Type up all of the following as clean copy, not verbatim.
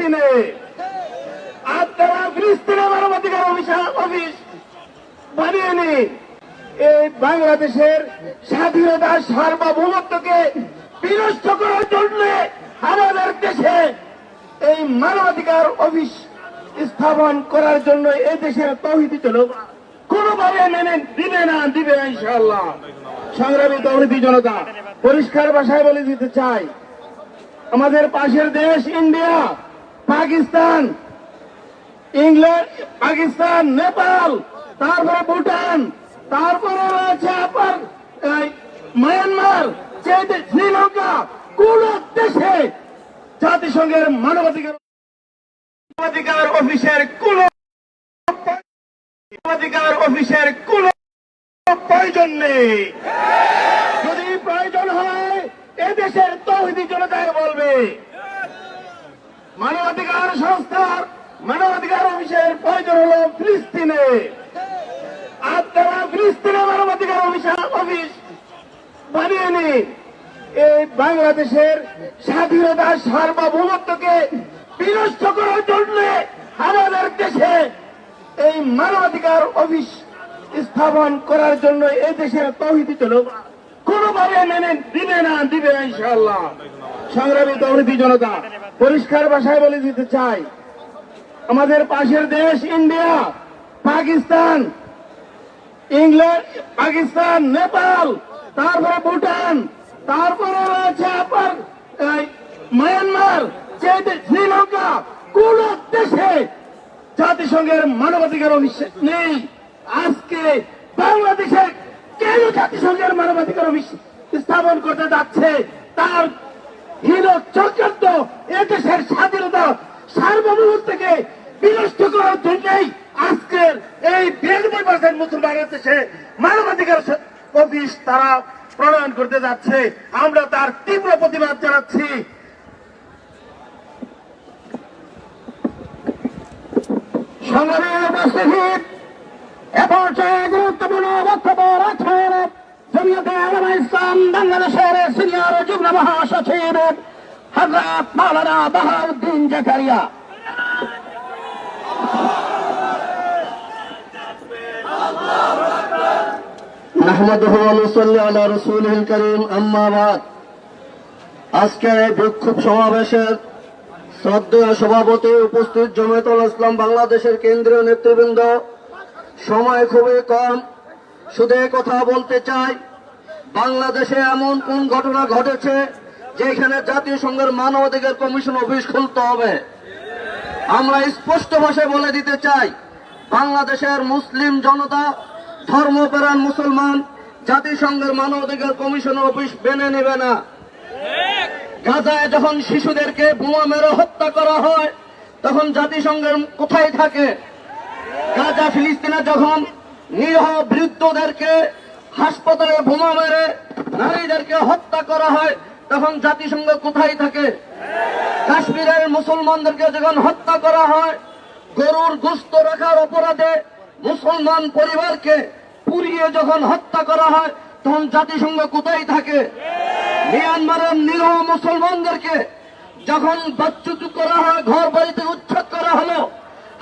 ফিলিস্তিনে, আপনারা ফিলিস্তিনে মানবাধিকার অফিস বানিয়ে নিন। এই বাংলাদেশের স্বাধীনতা সার্বভৌমত্বকে বিনষ্ট করার জন্য আমাদের দেশে এই মানবাধিকার অফিস স্থাপন করার জন্য এই দেশের তৌহিদি লোক কোনোভাবে মেনে দিবে না ইনশাআল্লাহ। সংগ্রামী তৌহিদি জনতা, পরিষ্কার ভাষায় বলে দিতে চাই, আমাদের পাশের দেশ ইন্ডিয়া, পাকিস্তান, ইংল্যান্ড, পাকিস্তান, নেপাল, তারপরে ভুটান, তারপরে রয়েছে আপনার মায়ানমার, শ্রীলঙ্কা, কোন দেশে জাতিসংঘের মানবাধিকার অফিসের কোন প্রয়োজন নেই। যদি প্রয়োজন হয় এদেশের তৌহিদি জনতায় বলবে, মানবাধিকার সংস্থার মানবাধিকার অফিসের প্রয়োজন হল ফিলিস্তিনে। আপনারা ফিলিস্তিনে মানবাধিকার অফিস বানিয়ে নিন। এই বাংলাদেশের স্বাধীনতা সার্বভৌমত্বকে বিনষ্ট করার জন্য আমাদের দেশে এই মানবাধিকার অফিস স্থাপন করার জন্য এই দেশের তৌহিদি লোক কোনোভাবে মেনে দিবে না ইনশাআল্লাহ। সংগ্রামী তৌহিদি জনতা, পরিষ্কার ভাষায় বলে দিতে চাই, আমাদের পাশের দেশ ইন্ডিয়া, পাকিস্তান, ইংল্যান্ড, পাকিস্তান, নেপাল, তারপরে ভুটান, তারপরে রয়েছে আপনার মায়ানমার, শ্রীলঙ্কা, কোন দেশে জাতিসংঘের মানবাধিকার অফিস নেই। আজকে বাংলাদেশে কেন জাতিসংঘের মানবাধিকার অফিস স্থাপন করতে যাচ্ছে, তার হীন চক্রান্ত এদেশের স্বাধীনতা সার্বভৌমত্বকে বিনষ্ট করার জন্যই আজকের এই 92% মুসলমানের দেশে মানবাধিকার অফিস তারা প্রণয়ন করতে যাচ্ছে। আমরা তার তীব্র প্রতিবাদ জানাচ্ছি। সংগ্রামের উপস্থিতি এ পর্যায়ে গুরুত্বপূর্ণ বক্তব্য রাখছেন জমিয়তে উলামায়ে ইসলাম বাংলাদেশের সিনিয়র যুগ্ম মহাসচিব হযরত মাওলানা বাহাউদ্দিন জাকারিয়া। নাহমাদুহু ওয়া নুসাল্লি আলা রাসূলিল কারীম, আম্মা বাদ। আজকের এই বিক্ষোভ সমাবেশের শ্রদ্ধেয় সভাপতি, উপস্থিত জমিয়তুল ইসলাম বাংলাদেশের কেন্দ্রীয় নেতৃবৃন্দ, সময় খুবই কম, শুধু কথা বলতে চাই, বাংলাদেশে এমন কোন ঘটনা ঘটেছে যেখানে জাতিসংঘের মানবাধিকার কমিশন অফিস খুলতে হবে। আমরা স্পষ্ট ভাষায় বলে দিতে চাই, বাংলাদেশের মুসলিম জনতা, ধর্মপ্রাণ মুসলমান জাতিসংঘের মানবাধিকার কমিশন অফিস মেনে নেবে না। গাজায় যখন শিশুদেরকে বোমা মেরে হত্যা করা হয় তখন জাতিসংঘের কোথায় থাকে? গাজা ফিলিস্তিনে যখন নিরীহ বৃদ্ধদেরকে হাসপাতালে বোমা মেরে নারীদেরকে হত্যা করা হয় তখন জাতিসংঘ কোথায় থাকে? কাশ্মীরের মুসলমানদেরকে যখন হত্যা করা হয়, গরুর গোশত রাখার অপরাধে মুসলমান পরিবারকে পুড়িয়ে যখন হত্যা করা হয় তখন জাতিসংঘ কোথায় থাকে? মিয়ানমারের নিরীহ মুসলমানদেরকে যখন বাচ্চুত করা হয়, ঘর বাড়িতে উচ্ছেদ করা হলো,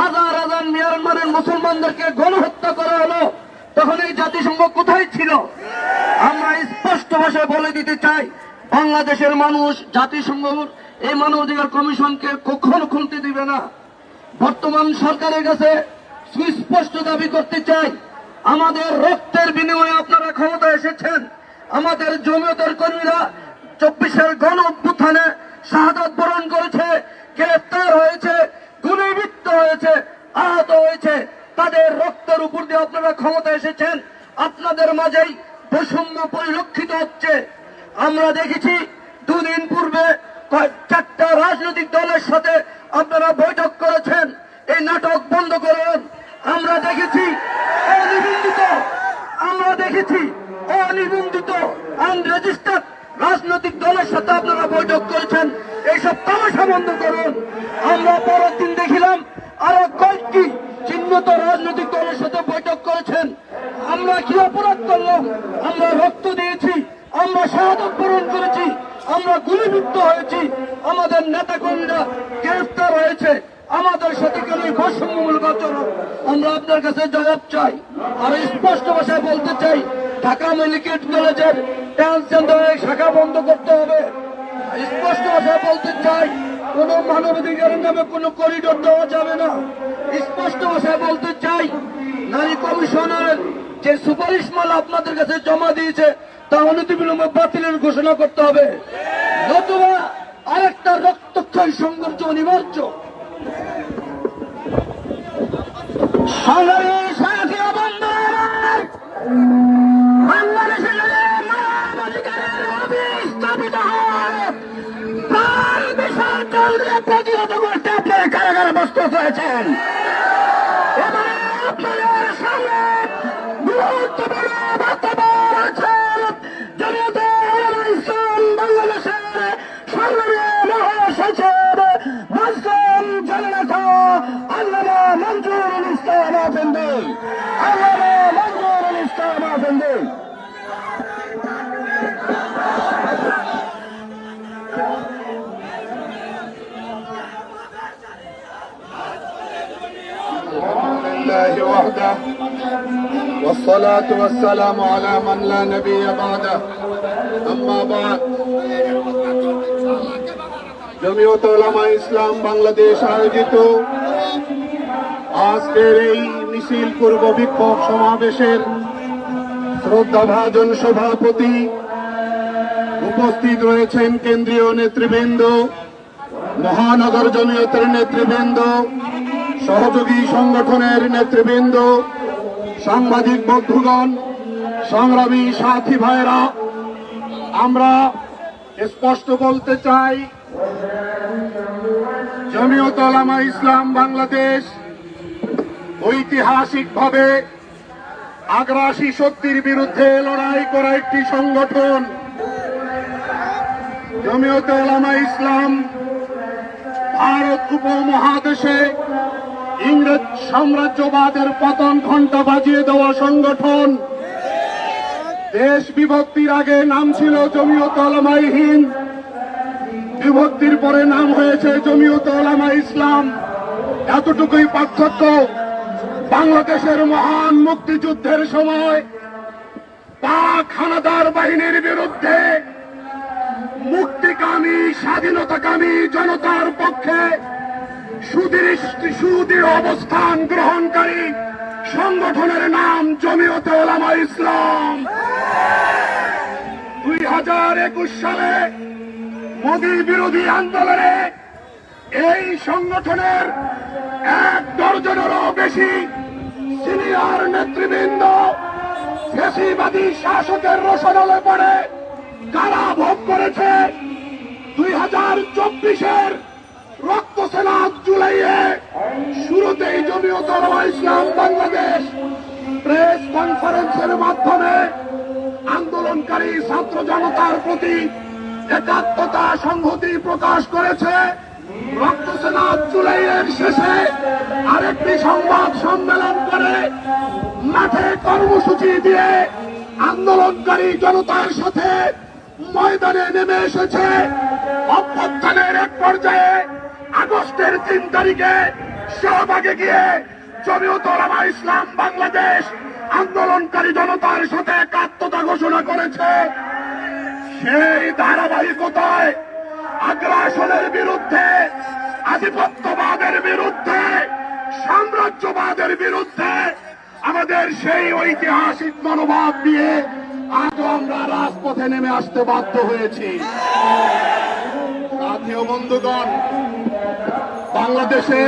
হাজার হাজার মিয়ানমারের মুসলমানদেরকে গণহত্যা করা হলো, তখন এই জাতিসংঘ কোথায় ছিল? আমরা স্পষ্ট ভাষায় বলে দিতে চাই, বাংলাদেশের মানুষ জাতিসংঘ এই মানবাধিকার কমিশনকে কখনো খুলতে দিবে না। বর্তমান সরকারের কাছে সুস্পষ্ট দাবি করতে চাই, আমাদের রক্তের বিনিময়ে আপনারা ক্ষমতা এসেছেন। আমাদের জমিয়তের কর্মীরা 24-এর গণ অভ্যুত্থানে শাহাদাত বরণ করেছে, গ্রেফতার হয়েছে, গুলিবিদ্ধ হয়েছে, আহত হয়েছে। তাদের রক্তের উপর দিয়ে আপনারা ক্ষমতা এসেছেন। আপনাদের মাঝেই বৈষম্য পরিলক্ষিত হচ্ছে। আমরা দেখেছি দুদিন পূর্বে 4টা রাজনৈতিক দলের সাথে আপনারা বৈঠক করেছেন। এই নাটক বন্ধ করুন। আমরা দেখেছি অনিবন্ধিত আনরেজিস্টার্ড রাজনৈতিক দলের সাথে আপনারা বৈঠক করেছেন। এইসব তামাশা বন্ধ করুন। আমরা পরের দিন দেখিলাম আরো কয়েকটি চিহ্নিত রাজনৈতিক দলের সাথে বৈঠক করেছেন। আমরা কি অপরাধ করলাম? আমরা রক্ত দিয়েছি, আমরা শাহাদাত বরণ করেছি, আমরা গুলিবিদ্ধ হয়েছি, আমাদের নেতাকর্মীরা গ্রেফতার হয়েছে। হয়েছে আমাদের সাথে কেন এই বৈষম্যমূলক আচরণ? আমরা আপনার কাছে জবাব চাই। আর স্পষ্ট ভাষায় বলতে চাই, ঢাকা মেডিকেল কলেজের ট্রান্সজেন্ডারের শাখা বন্ধ করতে হবে। স্পষ্ট ভাষায় বলতে চাই, কোন মানবাধিকারের নামে কোনো করিডোর দেওয়া যাবে না। স্পষ্ট ভাষায় বলতে চাই, নারী কমিশনের যে সুপারিশমালা আপনাদের কাছে জমা দিয়েছে তা অনতিবিলম্বে বাতিলের ঘোষণা করতে হবে, নতুবা আরেকটা রক্তক্ষয়ী সংঘর্ষ অনিবার্য। সংগ্রামী সাথী ও বন্ধুরা, বাংলাদেশে মানবাধিকারের অভিস্থাপিত হয় প্রাণ বিসর্জন দিয়ে প্রতিহত করতে আপনারা কারাগারে বসতে হয়েছেন। এবং আপনাদের সামনে গুরুত্বপূর্ণ বক্তব্য রাখছেন জমিয়তে উলামায়ে ইসলাম বাংলাদেশের সংগ্রামী মহাসচিব মুসলিম জননেতা আল্লামা মঞ্জুরুল ইসলাম আফেন্দি। আল্লামা মঞ্জুরুল ইসলাম আফেন্দি। لله وحده والصلاة والسلام على من لا نبي بعده أما بعد জমিয়ত উলামায়ে ইসলাম বাংলাদেশ আয়োজিত আজকের এই মিছিল পূর্ব বিক্ষোভ সমাবেশের শ্রদ্ধাভাজন সভাপতি, উপস্থিত রয়েছেন কেন্দ্রীয় নেতৃবৃন্দ, মহানগর জমিয়তের নেতৃবৃন্দ, সহযোগী সংগঠনের নেতৃবৃন্দ, সাংবাদিক বন্ধুগণ, সংগ্রামী সাথী ভাইরা, আমরা স্পষ্ট বলতে চাই, জমিয়ত উলামায়ে ইসলাম বাংলাদেশ ঐতিহাসিকভাবে আগ্রাসী শক্তির বিরুদ্ধে লড়াই করা একটি সংগঠন। জমিয়ত উলামায়ে ইসলাম ভারত উপমহাদেশে ইংরেজ সাম্রাজ্যবাদের পতন ঘণ্টা বাজিয়ে দেওয়া সংগঠন। দেশ বিভক্তির আগে নাম ছিল জমিয়ত উলামায়ে হিন্দ, বিভক্তির পরে নাম হয়েছে জমিয়ত উলামায়ে ইসলাম। এতটুকুই পার্থক্য। বাংলাদেশের মহান মুক্তিযুদ্ধের সময় পাক হানাদার বাহিনীর বিরুদ্ধে মুক্তিকামী স্বাধীনতাকামী জনতার পক্ষে সুদৃঢ় অবস্থান গ্রহণকারী সংগঠনের নাম জমিয়তে উলামায়ে ইসলাম। 2021 সালে মোদী বিরোধী আন্দোলনে এই সংগঠনের 1 ডজনেরও বেশি সিনিয়র নেতৃবৃন্দ ফ্যাসিবাদী শাসকের রোষানলে পড়ে কারা ভোগ করেছে। 2024-এর রক্ত সেনা জুলাইয়ে শুরুতেই জমিয়ত উলামায়ে ইসলাম বাংলাদেশ প্রেস কনফারেন্সের মাধ্যমে আন্দোলনকারী ছাত্র জনতার প্রতি একাত্মতা সংহতি প্রকাশ করেছে। রক্ত সেনা জুলাইয়ের শেষে আরেকটি সংবাদ সম্মেলন করে মাঠে কর্মসূচি দিয়ে আন্দোলনকারী জনতার সাথে ময়দানে নেমে এসেছে। অভ্যুত্থানের এক পর্যায়ে আগস্টের 3 তারিখে শাহবাগে গিয়ে জমিয়ত উলামায়ে ইসলাম বাংলাদেশ আন্দোলনকারী জনতার সাথে একাত্মতা ঘোষণা করেছে। সেই ধারাবাহিকতায় আগ্রাসনের বিরুদ্ধে, আধিপত্যবাদের বিরুদ্ধে, সাম্রাজ্যবাদের বিরুদ্ধে আমাদের সেই ঐতিহাসিক মনোভাব নিয়ে আজও আমরা রাজপথে নেমে আসতে বাধ্য হয়েছি। সাথী ও বন্ধুগণ, বাংলাদেশে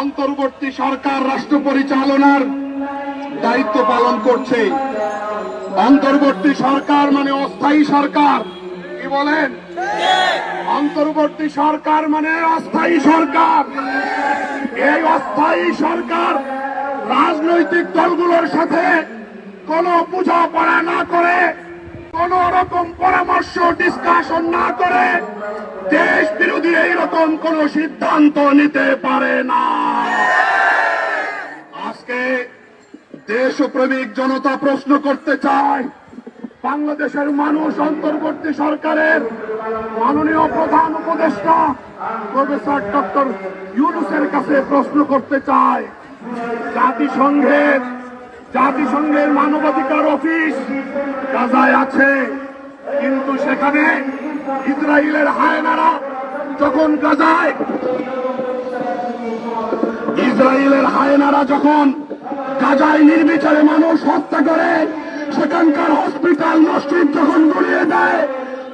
অন্তর্বর্তী সরকার রাষ্ট্র পরিচালনার দায়িত্ব পালন করছে। অন্তর্বর্তী সরকার মানে অস্থায়ী সরকার। কি বলেন? অন্তর্বর্তী সরকার মানে অস্থায়ী সরকার। এই অস্থায়ী সরকার রাজনৈতিক দলগুলোর সাথে কোনো বোঝাপড়া না করে, কোন রকম পরামর্শ ডিসকাশন না করে দেশ বিরোধী এইরকম কোন সিদ্ধান্ত নিতে পারে না। আজকে দেশপ্রেমিক জনতা প্রশ্ন করতে চায়, বাংলাদেশের মানুষ অন্তর্বর্তী সরকারের মাননীয় প্রধান উপদেষ্টা প্রফেসর ডক্টর ইউনূসের কাছে প্রশ্ন করতে চাই, জাতিসংঘের মানবাধিকার অফিস গাজায় আছে, কিন্তু সেখানে ইসরায়েলের হায়নারা যখন গাজায় নির্বিচারে মানুষ হত্যা করে, সেখানকার হসপিটাল মসজিদ যখন গুলিয়ে দেয়,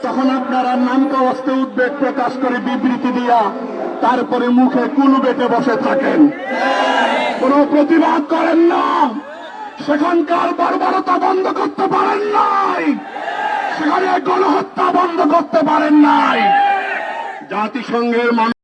তখন আপনারা নামকা অস্তে উদ্বেগ প্রকাশ করে বিবৃতি দিয়া তারপরে মুখে কুলু বেটে বসে থাকেন, কোনো প্রতিবাদ করেন না। সেখানকার বর্বরতা বন্ধ করতে পারেন নাই, সেখানে গণহত্যা বন্ধ করতে পারেন নাই। জাতিসংঘের